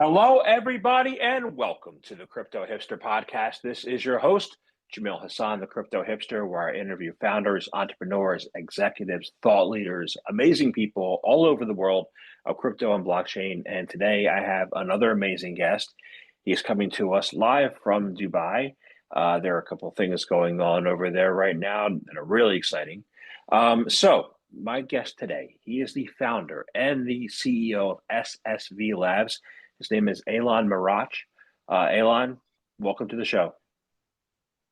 Hello, everybody, and welcome to the Crypto Hipster Podcast. This is your host, Jamil Hassan, the Crypto Hipster, where I interview founders, entrepreneurs, executives, thought leaders, amazing people all over the world of crypto and blockchain. And today I have another amazing guest. He's coming to us live from Dubai. There are a couple of things going on over there right now that are really exciting. My guest today, he is the founder and the CEO of SSV Labs. His name is Alon Muroch. Alon, welcome to the show.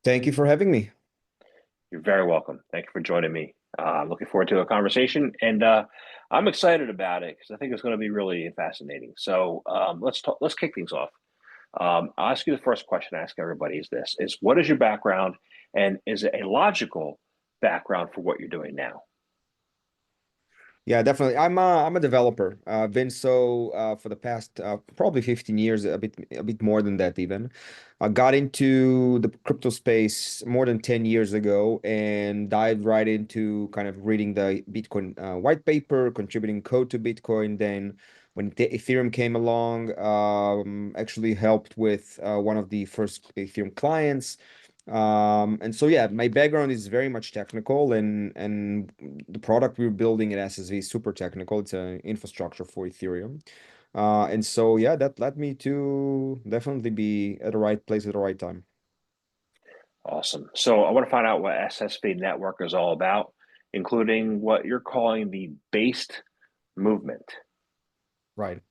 Thank you for having me. You're very welcome. Thank you for joining me. I'm looking forward to a conversation, and I'm excited about it because I think it's going to be really fascinating. So let's talk. Let's kick things off. I'll ask you the first question I ask everybody is this: is what is your background, and is it a logical background for what you're doing now? Yeah, definitely. I'm a developer. Been so for the past probably 15 years, a bit more than that even. I got into the crypto space more than 10 years ago and dived right into kind of reading the Bitcoin white paper, contributing code to Bitcoin. Then when Ethereum came along, actually helped with one of the first Ethereum clients. And so yeah, my background is very much technical, and the product we're building at SSV is super technical. It's an infrastructure for Ethereum. And so yeah, that led me to definitely be at the right place at the right time. Awesome. So I want to find out what SSV Network is all about, including what you're calling the based movement. Right.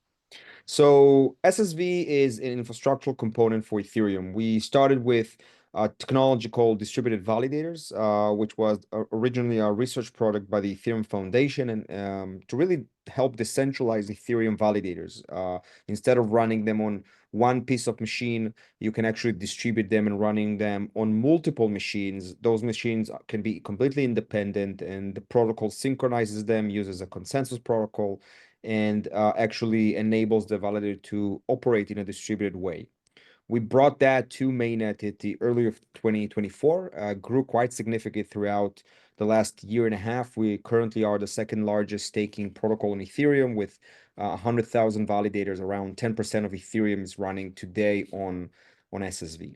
So SSV is an infrastructural component for Ethereum. We started with a technology called distributed validators, which was originally a research product by the Ethereum Foundation, and to really help decentralize Ethereum validators. Instead of running them on one piece of machine, you can actually distribute them and running them on multiple machines. Those machines can be completely independent, and the protocol synchronizes them, uses a consensus protocol, and actually enables the validator to operate in a distributed way. We brought that to mainnet at the early of 2024, grew quite significantly throughout the last year and a half. We currently are the second largest staking protocol in Ethereum with 100,000 validators. Around 10% of Ethereum is running today on SSV.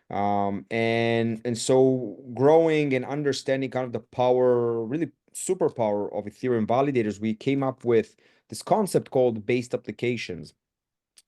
And so growing and understanding kind of the power, really superpower of Ethereum validators, we came up with this concept called based applications,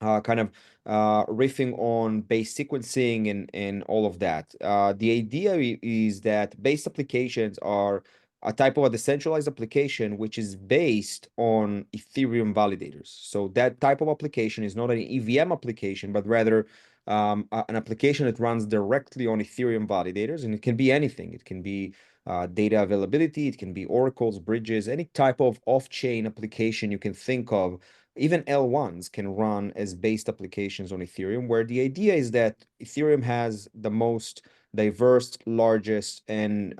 kind of riffing on base sequencing and all of that. The idea is that base applications are a type of a decentralized application which is based on Ethereum validators. So that type of application is not an EVM application, but rather an application that runs directly on Ethereum validators, and it can be anything. It can be data availability, it can be oracles, bridges, any type of off-chain application you can think of. Even L1s can run as based applications on Ethereum, where the idea is that Ethereum has the most diverse, largest, and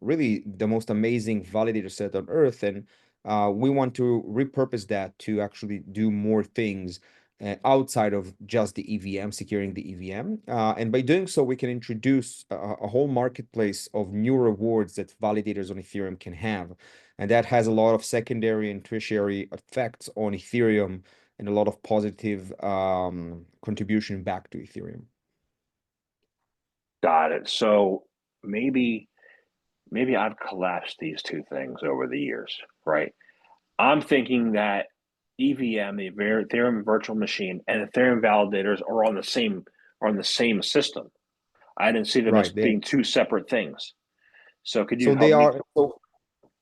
really the most amazing validator set on earth. And we want to repurpose that to actually do more things outside of just the EVM, securing the EVM. And by doing so, we can introduce a whole marketplace of new rewards that validators on Ethereum can have. And that has a lot of secondary and tertiary effects on Ethereum and a lot of positive contribution back to Ethereum. Got it. So maybe I've collapsed these two things over the years, right? I'm thinking that EVM, the Ethereum virtual machine, and Ethereum validators are on the same system. I didn't see them as Right. being two separate things. So could you So they help me? are, so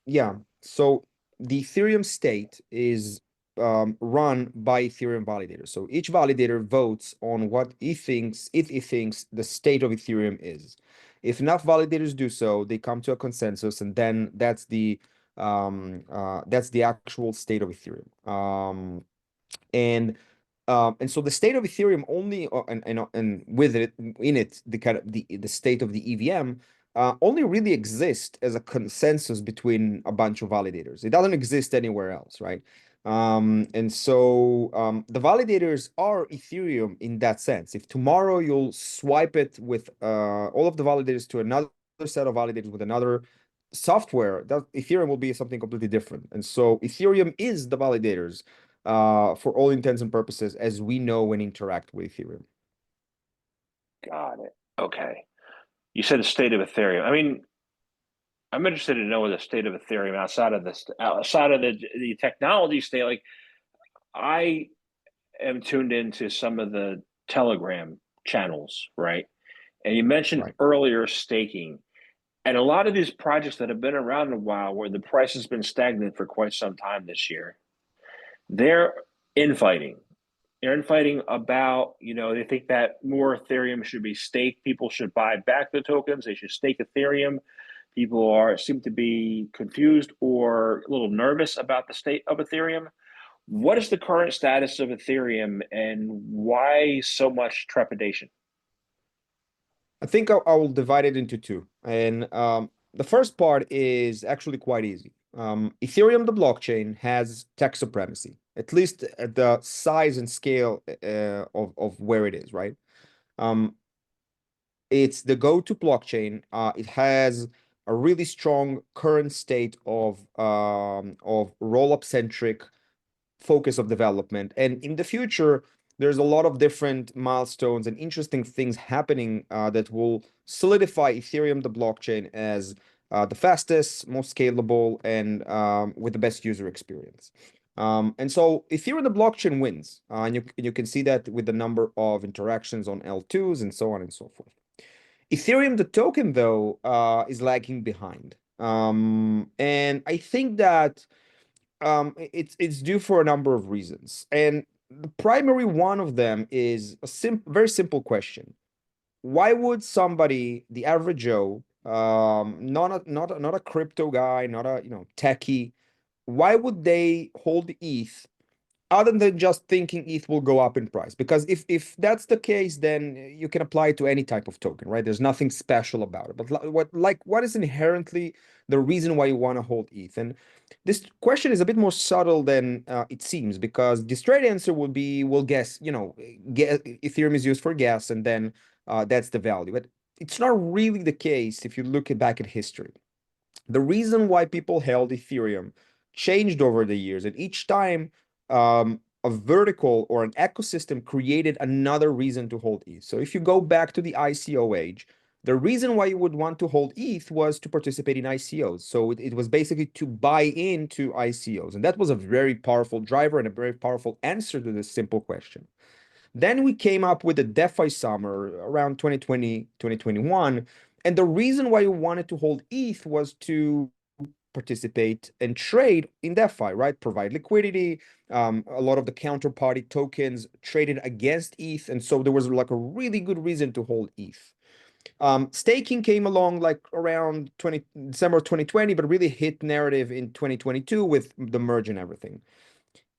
yeah. So the Ethereum state is run by Ethereum validators. So each validator votes on what he thinks the state of Ethereum is. If enough validators do so, they come to a consensus, and then that's the actual state of Ethereum. And so the state of Ethereum only and with it in it the kind of the state of the EVM only really exists as a consensus between a bunch of validators. It doesn't exist anywhere else, right? And so the validators are Ethereum in that sense. If tomorrow you'll swipe it with all of the validators to another set of validators with another software, that Ethereum will be something completely different. And so Ethereum is the validators. for all intents and purposes, as we know and interact with Ethereum. Got it. Okay. You said the state of Ethereum. I mean, I'm interested to know the state of Ethereum outside of the technology state. Like, I am tuned into some of the Telegram channels, right? And you mentioned Right. earlier staking. And a lot of these projects that have been around a while, where the price has been stagnant for quite some time this year, they're infighting. They're infighting about, they think that more Ethereum should be staked. People should buy back the tokens. They should stake Ethereum. People seem to be confused or a little nervous about the state of Ethereum. What is the current status of Ethereum and why so much trepidation? I think I will divide it into two. And the first part is actually quite easy. Ethereum, the blockchain, has tech supremacy, at least at the size and scale of where it is, right? Um, it's the go-to blockchain. It has a really strong current state of roll-up centric focus of development. And in the future, there's a lot of different milestones and interesting things happening that will solidify Ethereum, the blockchain, as the fastest, most scalable, and with the best user experience. And so Ethereum, the blockchain wins. And you can see that with the number of interactions on L2s and so on and so forth. Ethereum, the token, though, is lagging behind. And I think that it's due for a number of reasons, and the primary one of them is a very simple question: why would somebody, the average Joe, not a crypto guy, not a techie, why would they hold ETH other than just thinking ETH will go up in price? Because if that's the case, then you can apply it to any type of token, right? There's nothing special about it. But what is inherently the reason why you want to hold ETH? And this question is a bit more subtle than it seems, because the straight answer would be, we'll guess, Ethereum is used for gas, and then that's the value. But it's not really the case if you look back at history. The reason why people held Ethereum changed over the years, and each time a vertical or an ecosystem created another reason to hold ETH. So if you go back to the ICO age, the reason why you would want to hold ETH was to participate in ICOs. So it was basically to buy into ICOs. And that was a very powerful driver and a very powerful answer to this simple question. Then we came up with the DeFi summer around 2020, 2021. And the reason why you wanted to hold ETH was to participate and trade in DeFi, right? Provide liquidity. A lot of the counterparty tokens traded against ETH. And so there was like a really good reason to hold ETH. Staking came along like around December 2020, but really hit narrative in 2022 with the merge and everything.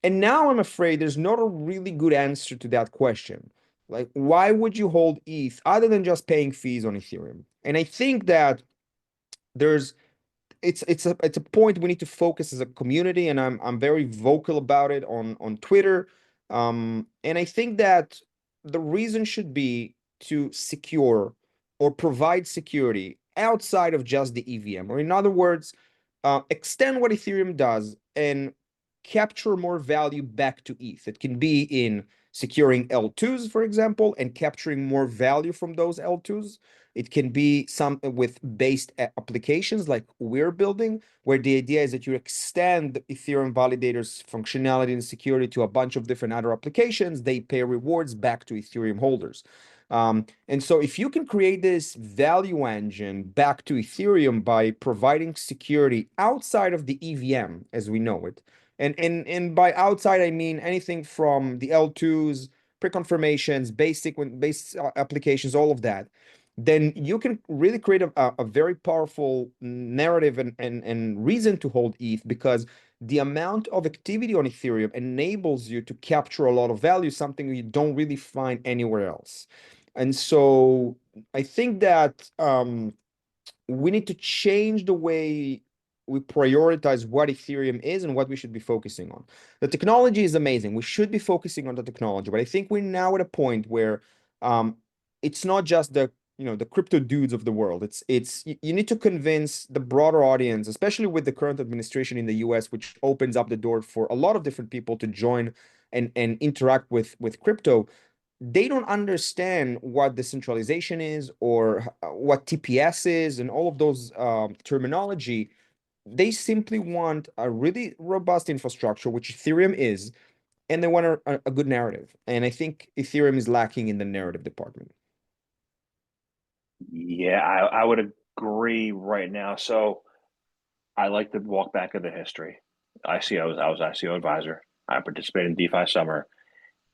And now I'm afraid there's not a really good answer to that question. Like, why would you hold ETH other than just paying fees on Ethereum? And I think that there's it's a point we need to focus as a community, and I'm very vocal about it on Twitter. And I think that the reason should be to secure or provide security outside of just the EVM, or in other words, extend what Ethereum does and capture more value back to ETH. It can be in securing L2s, for example, and capturing more value from those L2s. It can be some with based applications like we're building, where the idea is that you extend Ethereum validators functionality and security to a bunch of different other applications. They pay rewards back to Ethereum holders. And so if you can create this value engine back to Ethereum by providing security outside of the EVM as we know it, and by outside, I mean anything from the L2s, pre-confirmations, base applications, all of that, then you can really create a very powerful narrative and reason to hold ETH, because the amount of activity on Ethereum enables you to capture a lot of value, something you don't really find anywhere else. And so I think that we need to change the way we prioritize what Ethereum is and what we should be focusing on. The technology is amazing. We should be focusing on the technology, but I think we're now at a point where it's not just the the crypto dudes of the world. You need to convince the broader audience, especially with the current administration in the US, which opens up the door for a lot of different people to join and interact with crypto. They don't understand what decentralization is or what TPS is and all of those terminology. They simply want a really robust infrastructure, which Ethereum is, and they want a good narrative. And I think Ethereum is lacking in the narrative department. Yeah, I would agree right now. So I like to walk back of the history. I was ICO advisor. I participated in DeFi Summer.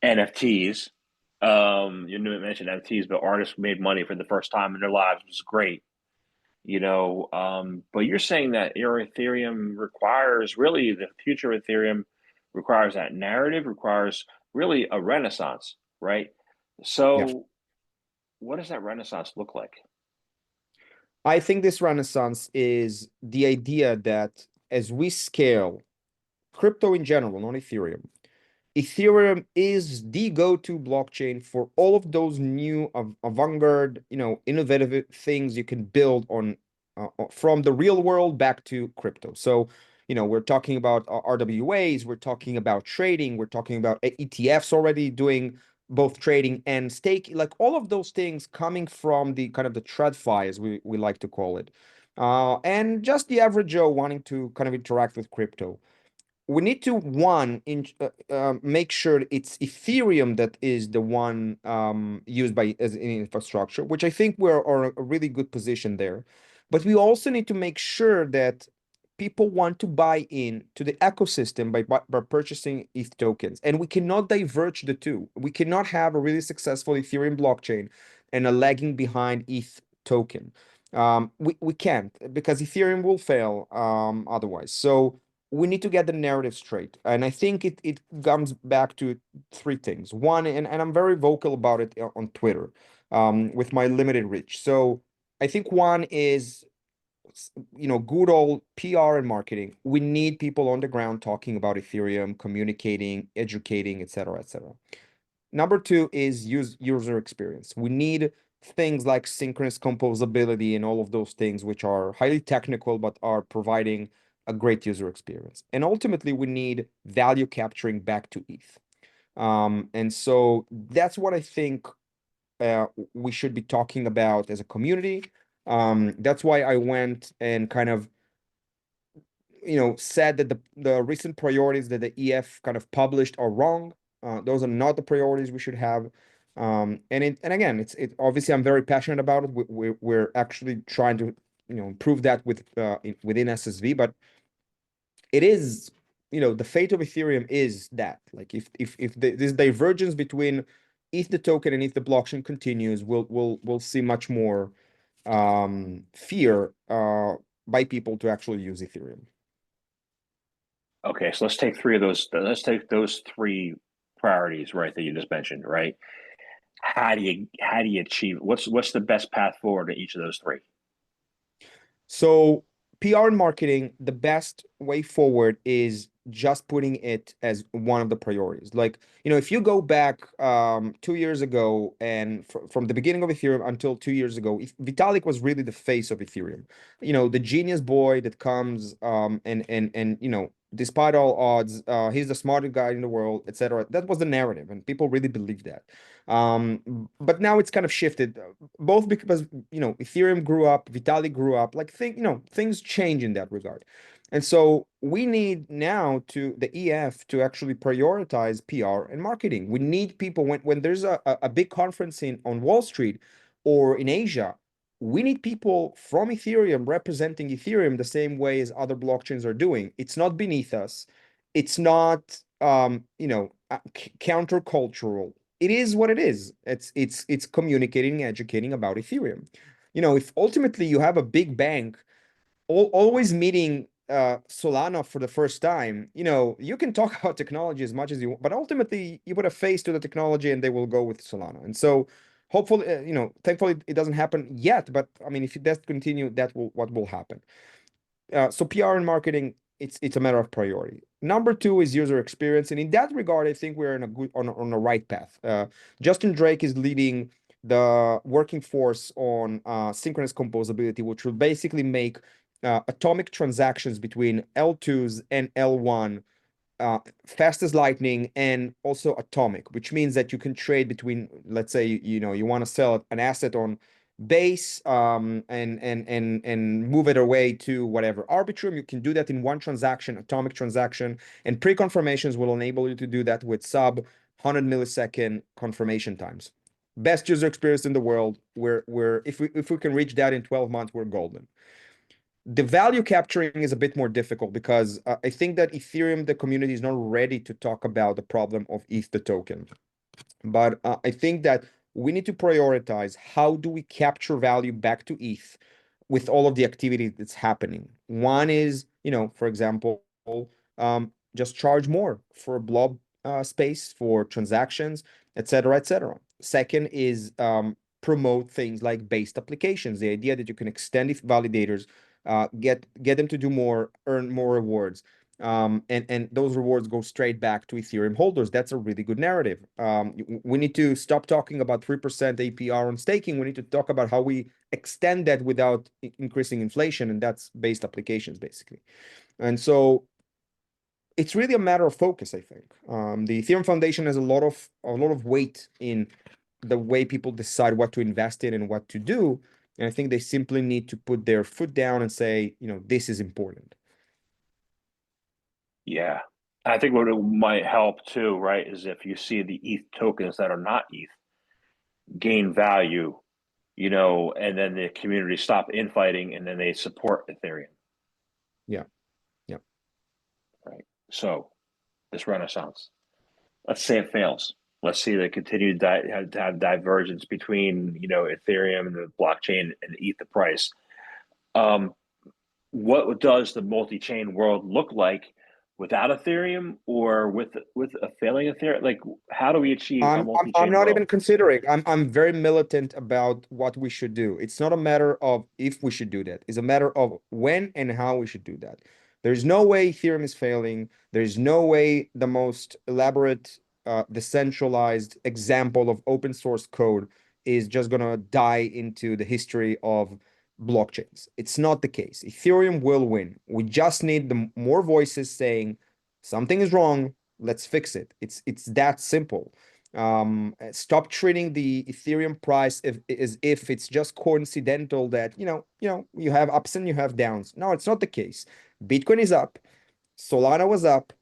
NFTs. You didn't mention NFTs, but artists made money for the first time in their lives, which is great. But you're saying that your Ethereum requires really the future of Ethereum requires that narrative, requires really a renaissance, right? Yeah. So what does that renaissance look like? I think this renaissance is the idea that as we scale crypto in general, not Ethereum, Ethereum is the go-to blockchain for all of those new avant-garde, innovative things you can build on from the real world back to crypto. So, we're talking about RWAs, we're talking about trading, we're talking about ETFs already doing both trading and stake, like all of those things coming from the kind of the TradFi, as we like to call it. And just the average Joe wanting to kind of interact with crypto. We need to make sure it's Ethereum that is the one used by as an infrastructure, which I think we're are a really good position there. But we also need to make sure that people want to buy in to the ecosystem by purchasing ETH tokens, and we cannot diverge the two. We cannot have a really successful Ethereum blockchain and a lagging behind ETH token. We can't, because Ethereum will fail otherwise. So we need to get the narrative straight. And I think it comes back to three things. One, and I'm very vocal about it on Twitter with my limited reach. So I think one is, good old PR and marketing. We need people on the ground talking about Ethereum, communicating, educating, et cetera, et cetera. Number two is user experience. We need things like synchronous composability and all of those things, which are highly technical, but are providing a great user experience. And ultimately, we need value capturing back to ETH. And so that's what I think we should be talking about as a community. That's why I went and kind of said that the recent priorities that the EF kind of published are wrong. Those are not the priorities we should have. And again, it obviously I'm very passionate about it. We're actually trying to improve that within SSV, but it is the fate of Ethereum is that, like, if this divergence between ETH the token and ETH the blockchain continues, we'll see much more fear by people to actually use Ethereum. Okay, so let's take three of those. Let's take those three priorities, right, that you just mentioned, right? How do you achieve what's the best path forward to each of those three? So PR and marketing, the best way forward is just putting it as one of the priorities. Like, if you go back 2 years ago and from the beginning of Ethereum until 2 years ago, Vitalik was really the face of Ethereum. The genius boy that comes and despite all odds, he's the smartest guy in the world, etc. That was the narrative, and people really believed that. But now it's kind of shifted, both because Ethereum grew up, Vitalik grew up, like things change in that regard. And so we need now to the EF to actually prioritize PR and marketing. We need people when there's a big conference on Wall Street or in Asia, we need people from Ethereum representing Ethereum the same way as other blockchains are doing. It's not beneath us. It's not countercultural. It is what it is. It's communicating, educating about Ethereum. If ultimately you have a big bank always meeting Solana for the first time, you can talk about technology as much as you want, but ultimately you put a face to the technology and they will go with Solana. And so hopefully, thankfully it doesn't happen yet, but I mean, if it does continue, what will happen. So PR and marketing, it's a matter of priority. Number two is user experience, and in that regard, I think we're in a good on the right path. Justin Drake is leading the working force on synchronous composability, which will basically make atomic transactions between L2s and L1 fast as lightning and also atomic, which means that you can trade between, let's say, you want to sell an asset on base and move it away to whatever Arbitrum. You can do that in one transaction, atomic transaction, and pre-confirmations will enable you to do that with sub 100 millisecond confirmation times. Best user experience in the world. If we can reach that in 12 months, we're golden. The value capturing is a bit more difficult because I think that Ethereum, the community, is not ready to talk about the problem of ETH, the token. But I think that we need to prioritize how do we capture value back to ETH with all of the activity that's happening. One is, for example, just charge more for blob space, for transactions, et cetera, et cetera. Second is promote things like based applications, the idea that you can extend ETH validators, get them to do more, earn more rewards. And those rewards go straight back to Ethereum holders. That's a really good narrative. We need to stop talking about 3% APR on staking. We need to talk about how we extend that without increasing inflation, and that's based applications, basically. And so it's really a matter of focus, I think. The Ethereum Foundation has a lot of weight in the way people decide what to invest in and what to do. And I think they simply need to put their foot down and say, this is important. Yeah. I think what it might help too, right, is if you see the ETH tokens that are not ETH gain value, and then the community stop infighting and then they support Ethereum. Yeah. Yeah. Right. So this renaissance, let's say it fails. Let's see the continued have divergence between, Ethereum and the blockchain and ETH the price. What does the multi-chain world look like without Ethereum or with a failing Ethereum? Like, how do we achieve a I'm multi-chain not world? even considering. I'm very militant about what we should do. It's not a matter of if we should do that. It's a matter of when and how we should do that. There's no way Ethereum is failing. There's no way the most elaborate, decentralized example of open source code is just gonna die into the history of blockchains. It's not the case. Ethereum will win. We just need the more voices saying something is wrong. Let's fix it. It's that simple. Stop treating the Ethereum price as if it's just coincidental that you have ups and you have downs. No, it's not the case. Bitcoin is up, Solana was up,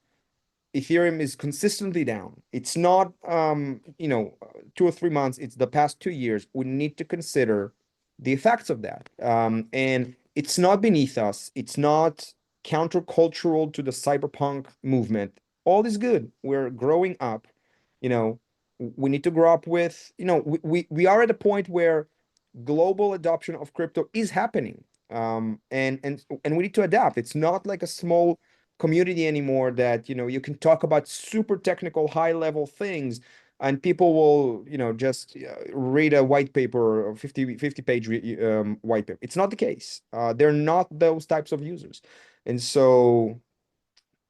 Ethereum is consistently down. It's not 2 or 3 months, it's the past 2 years. We need to consider the effects of that. And it's not beneath us, it's not countercultural to the cyberpunk movement. All is good. We're growing up. We need to grow up with, we are at a point where global adoption of crypto is happening. And we need to adapt. It's not like a small community anymore that you can talk about super technical high level things and people will just read a white paper or 50 page white paper. It's not the case. They're not those types of users. And so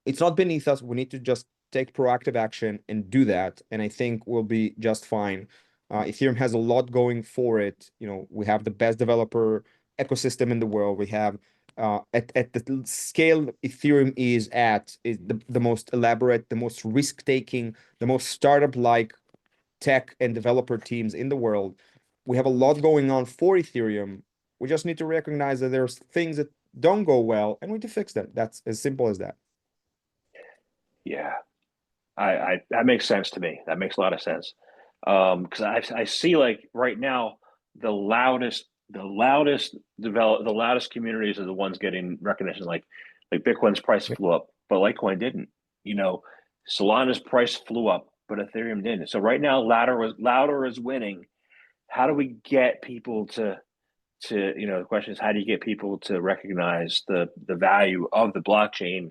it's not beneath us. We need to just take proactive action and do that. And I think we'll be just fine. Ethereum has a lot going for it. We have the best developer ecosystem in the world. We have at the scale Ethereum is at, is the most elaborate, the most risk-taking, the most startup-like tech and developer teams in the world. We have a lot going on for Ethereum. We just need to recognize that there's things that don't go well and we need to fix them. That's as simple as that. Yeah, I that makes sense to me. That makes a lot of sense. Because I see like right now the loudest communities are the ones getting recognition. Like Bitcoin's price flew up, but Litecoin didn't. Solana's price flew up, but Ethereum didn't. So right now, louder is winning. How do we get people to the question is how do you get people to recognize the value of the blockchain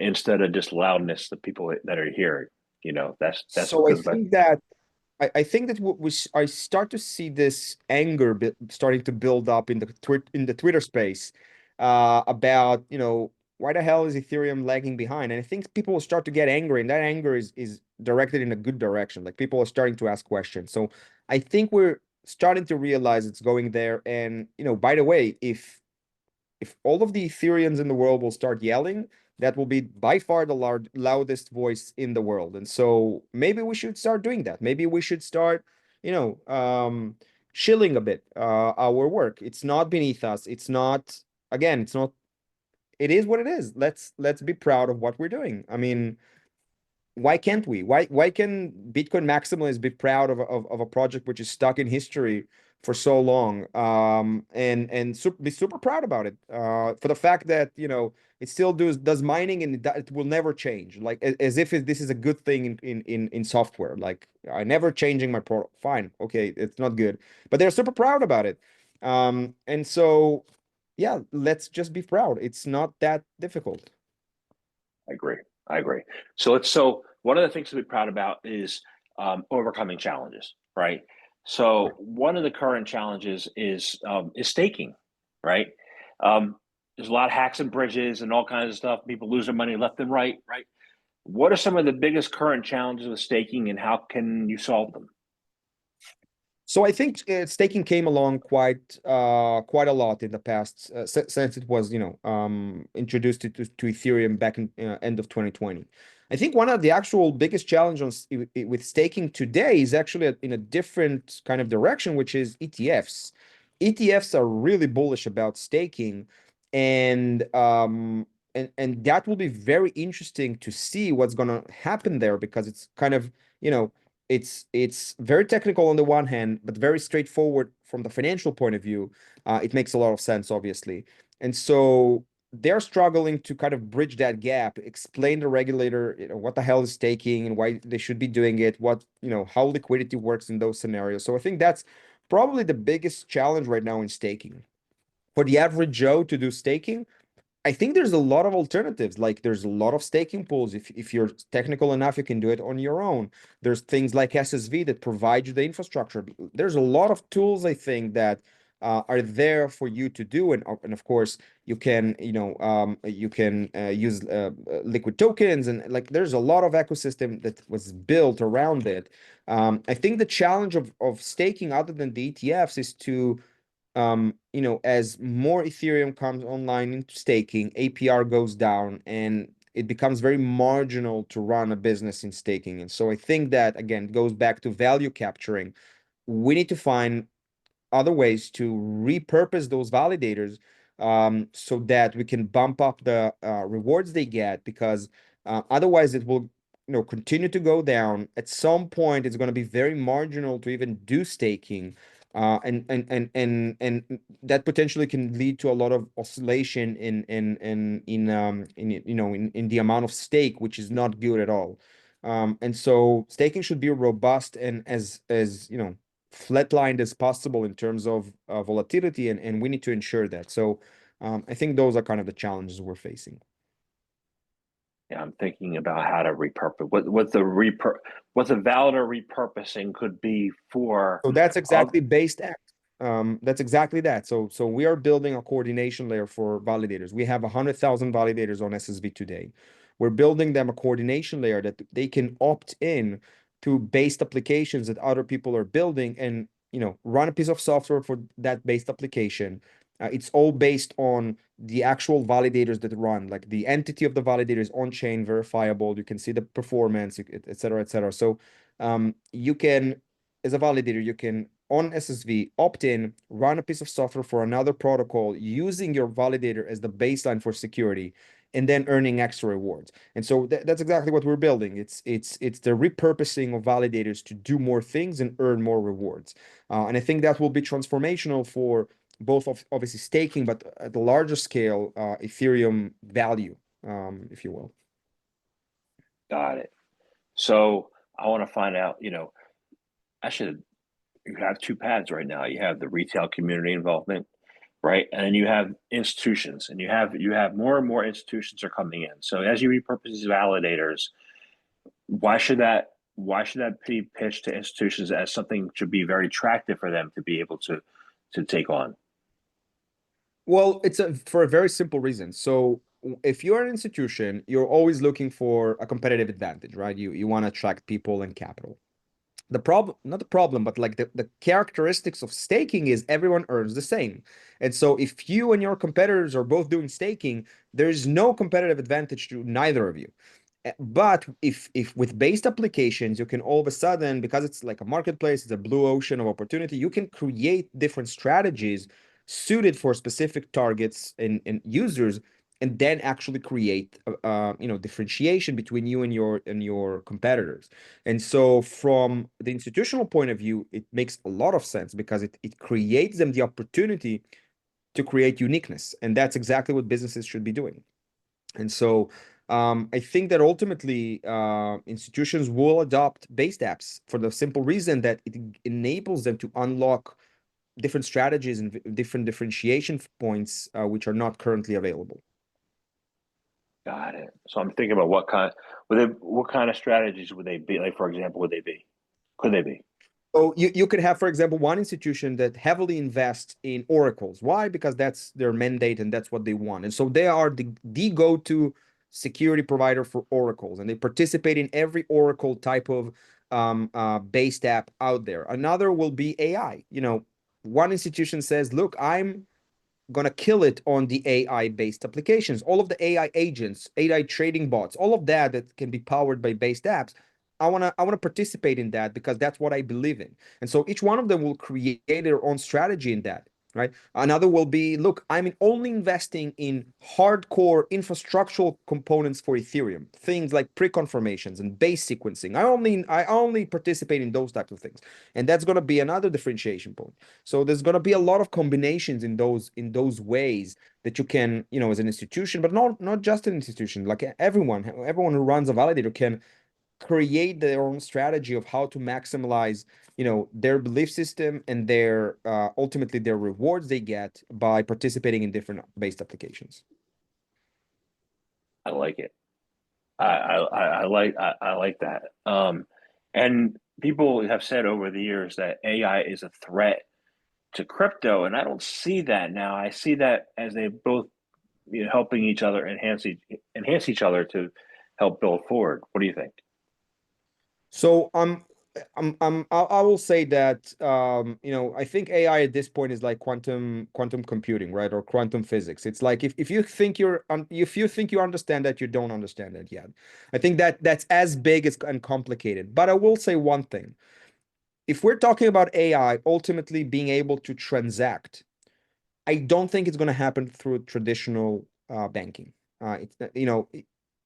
instead of just loudness, the people that are here? That's So because I think that I start to see this anger starting to build up in the Twitter space about why the hell is Ethereum lagging behind? And I think people will start to get angry, and that anger is directed in a good direction. Like people are starting to ask questions. So I think we're starting to realize it's going there. And, by the way, if all of the Ethereans in the world will start yelling, that will be by far the loudest voice in the world. And so maybe we should start doing that. Maybe we should start, you know, um, shilling a bit our work. It's not beneath us. It's not, again, it's not, it is what it is. Let's be proud of what we're doing. I mean, why can't we? Why can Bitcoin maximalists be proud of a project which is stuck in history for so long, and be super proud about it, for the fact that it still does mining, and it will never change, like as if this is a good thing in software. Like, I never changing my product. Fine, okay, it's not good, but they're super proud about it. And so yeah, let's just be proud. It's not that difficult. I agree. I agree. So one of the things to be proud about is overcoming challenges, right? So one of the current challenges is staking, right? There's a lot of hacks and bridges and all kinds of stuff. People lose their money left and right, right? What are some of the biggest current challenges with staking, and how can you solve them? So I think staking came along quite a lot in the past, since it was introduced to Ethereum back in end of 2020. I think one of the actual biggest challenges with staking today is actually in a different kind of direction, which is ETFs. ETFs are really bullish about staking, and that will be very interesting to see what's going to happen there, because it's kind of, you know it's very technical on the one hand, but very straightforward from the financial point of view. It makes a lot of sense, obviously. And so they're struggling to kind of bridge that gap, explain the regulator, what the hell is staking and why they should be doing it, how liquidity works in those scenarios. So I think that's probably the biggest challenge right now in staking. For the average Joe to do staking, I think there's a lot of alternatives. Like, there's a lot of staking pools. If you're technical enough, you can do it on your own. There's things like SSV that provide you the infrastructure. There's a lot of tools, I think, that are there for you to do. And of course, you can, use liquid tokens, and like, there's a lot of ecosystem that was built around it. I think the challenge of staking, other than the ETFs, is to as more Ethereum comes online into staking, APR goes down, and it becomes very marginal to run a business in staking. And so I think that, again, goes back to value capturing. We need to find other ways to repurpose those validators, so that we can bump up the rewards they get, because otherwise it will continue to go down. At some point, it's going to be very marginal to even do staking. And that potentially can lead to a lot of oscillation in the amount of stake, which is not good at all. And so staking should be robust and as flatlined as possible in terms of volatility, and we need to ensure that. So I think those are kind of the challenges we're facing. Yeah, I'm thinking about how to repurpose what the validator repurposing could be for. So that's Uh, exactly based act. That's exactly that. So we are building a coordination layer for validators. We have 100,000 validators on SSV today. We're building them a coordination layer that they can opt in to based applications that other people are building, and run a piece of software for that based application. It's all based on the actual validators that run. Like, the entity of the validator is on-chain verifiable. You can see the performance, et cetera, et cetera. So you can, as a validator, you can on SSV opt in, run a piece of software for another protocol using your validator as the baseline for security, and then earning extra rewards. And so that's exactly what we're building. It's the repurposing of validators to do more things and earn more rewards. And I think that will be transformational for both of obviously staking, but at the larger scale, Ethereum value, if you will. got it. So I want to find out. Actually, you have two paths right now. You have the retail community involvement, right? And then you have institutions, and you have more and more institutions are coming in. So as you repurpose these validators, why should that be pitched to institutions as something should be very attractive for them to be able to take on? Well, for a very simple reason. So if you're an institution, you're always looking for a competitive advantage, right? You want to attract people and capital. The problem, not the problem, but like the characteristics of staking is everyone earns the same. And so if you and your competitors are both doing staking, there's no competitive advantage to neither of you. But if with based applications, you can all of a sudden, because it's like a marketplace, it's a blue ocean of opportunity, you can create different strategies suited for specific targets and users, and then actually create differentiation between you and your competitors. And so from the institutional point of view, it makes a lot of sense because it creates them the opportunity to create uniqueness. And that's exactly what businesses should be doing. And so I think that ultimately institutions will adopt based apps for the simple reason that it enables them to unlock different strategies and different differentiation points which are not currently available. Got it. So I'm thinking about what kind of strategies would they be? Like, for example, could they be? So you could have, for example, one institution that heavily invests in oracles. Why? Because that's their mandate and that's what they want. And so they are the go-to security provider for oracles, and they participate in every oracle type of based app out there. Another will be AI. One institution says, look, I'm gonna kill it on the AI based applications. All of the AI agents, AI trading bots, all of that can be powered by based apps. I wanna participate in that because that's what I believe in. And so each one of them will create their own strategy in that. Right. Another will be, look, I'm only investing in hardcore infrastructural components for Ethereum, things like pre-confirmations and base sequencing. I only participate in those types of things. And that's going to be another differentiation point. So there's going to be a lot of combinations in those ways that you can, as an institution, but not just an institution, like everyone who runs a validator can create their own strategy of how to maximize, their belief system and their ultimately their rewards they get by participating in different based applications. I like it. I like that. And people have said over the years that AI is a threat to crypto, and I don't see that now. I see that as they both helping each other enhance each other to help build forward. What do you think? So I will say that I think AI at this point is like quantum computing, right? Or quantum physics. It's like if you think if you think you understand that, you don't understand it yet. I think that's as big as and complicated. But I will say one thing. If we're talking about AI ultimately being able to transact, I don't think it's going to happen through traditional banking. It's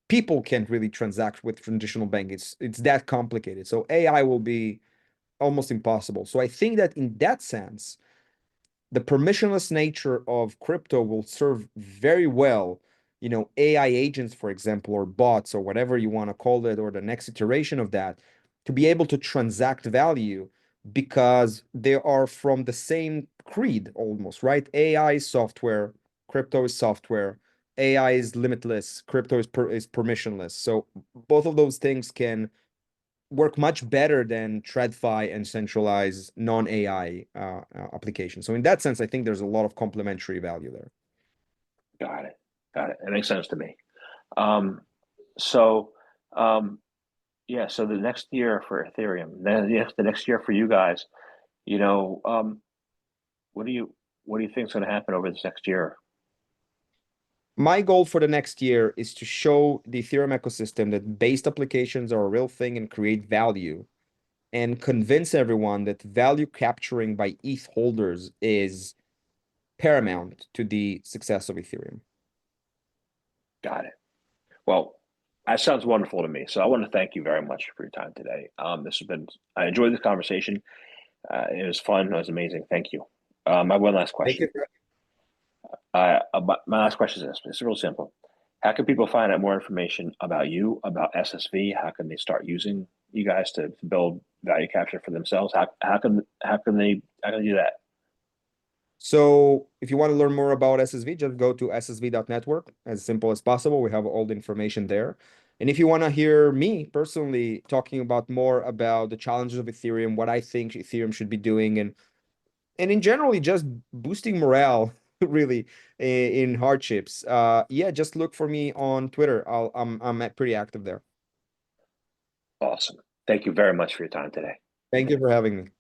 people can't really transact with traditional banking. It's that complicated. So AI will be almost impossible. So I think that in that sense, the permissionless nature of crypto will serve very well, AI agents, for example, or bots or whatever you want to call it, or the next iteration of that, to be able to transact value because they are from the same creed almost, right? AI is software, crypto is software, AI is limitless, crypto is permissionless. So both of those things can work much better than TradFi and centralized non-AI applications. So in that sense, I think there's a lot of complementary value there. Got it. Got it. It makes sense to me. Um, so, um, yeah. So the next year for Ethereum, then the next year for you guys, you know, um, what do you think is going to happen over this next year? My goal for the next year is to show the Ethereum ecosystem that based applications are a real thing and create value, and convince everyone that value capturing by ETH holders is paramount to the success of Ethereum. Got it. Well, that sounds wonderful to me. So I want to thank you very much for your time today. I enjoyed this conversation. It was fun. It was amazing. Thank you. My one last Thank question. you. My last question is this. It's real simple. How can people find out more information about you, about SSV? How can they start using you guys to build value capture for themselves? How can they do that? So if you want to learn more about SSV, just go to ssv.network, as simple as possible. We have all the information there. And if you want to hear me personally talking about more about the challenges of Ethereum, what I think Ethereum should be doing, and in generally just boosting morale really in hardships, yeah, just look for me on Twitter. I'm pretty active there. Awesome. Thank you very much for your time today. Thank you for having me.